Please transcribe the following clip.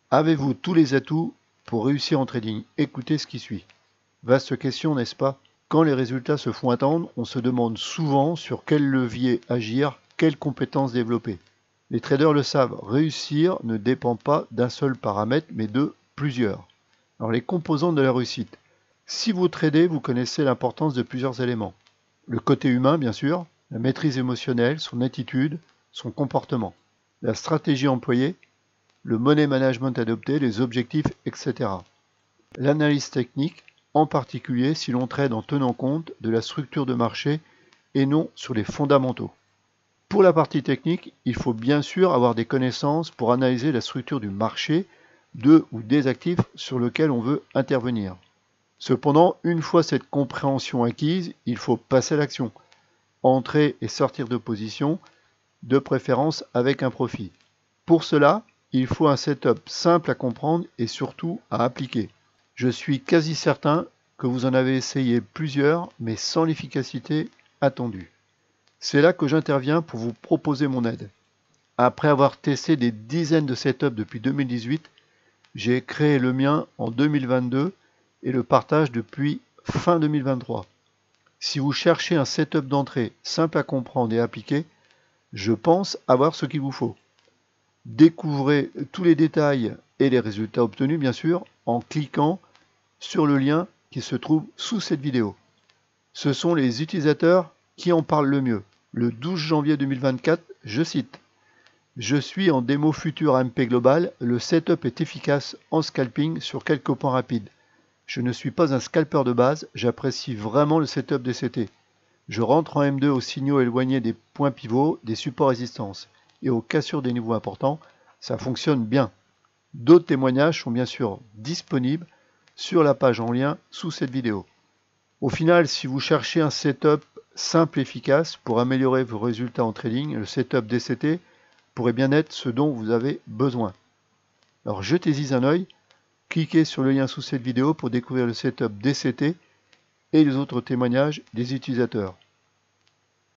Avez-vous tous les atouts pour réussir en trading? Écoutez ce qui suit. Vaste question, n'est-ce pas? Quand les résultats se font attendre, on se demande souvent sur quel levier agir, quelles compétences développer. Les traders le savent, réussir ne dépend pas d'un seul paramètre, mais de plusieurs. Alors les composantes de la réussite. Si vous tradez, vous connaissez l'importance de plusieurs éléments. Le côté humain, bien sûr, la maîtrise émotionnelle, son attitude, son comportement, la stratégie employée, le money management adopté, les objectifs, etc. L'analyse technique, en particulier si l'on trade en tenant compte de la structure de marché et non sur les fondamentaux. Pour la partie technique, il faut bien sûr avoir des connaissances pour analyser la structure du marché, de ou des actifs sur lesquels on veut intervenir. Cependant, une fois cette compréhension acquise, il faut passer à l'action, entrer et sortir de position, de préférence avec un profit. Pour cela, il faut un setup simple à comprendre et surtout à appliquer. Je suis quasi certain que vous en avez essayé plusieurs, mais sans l'efficacité attendue. C'est là que j'interviens pour vous proposer mon aide. Après avoir testé des dizaines de setups depuis 2018, j'ai créé le mien en 2022 et le partage depuis fin 2023. Si vous cherchez un setup d'entrée simple à comprendre et à appliquer, je pense avoir ce qu'il vous faut. Découvrez tous les détails et les résultats obtenus, bien sûr, en cliquant sur le lien qui se trouve sous cette vidéo. Ce sont les utilisateurs qui en parlent le mieux. Le 12 janvier 2024, je cite: je suis en démo future AMP Global, le setup est efficace en scalping sur quelques points rapides. Je ne suis pas un scalper de base, j'apprécie vraiment le setup DCT. Je rentre en M2 aux signaux éloignés des points pivots, des supports résistances et aux cassures des niveaux importants, ça fonctionne bien. D'autres témoignages sont bien sûr disponibles sur la page en lien sous cette vidéo. Au final, si vous cherchez un setup simple et efficace pour améliorer vos résultats en trading, le setup DCT pourrait bien être ce dont vous avez besoin. Alors jetez-y un œil, cliquez sur le lien sous cette vidéo pour découvrir le setup DCT et les autres témoignages des utilisateurs.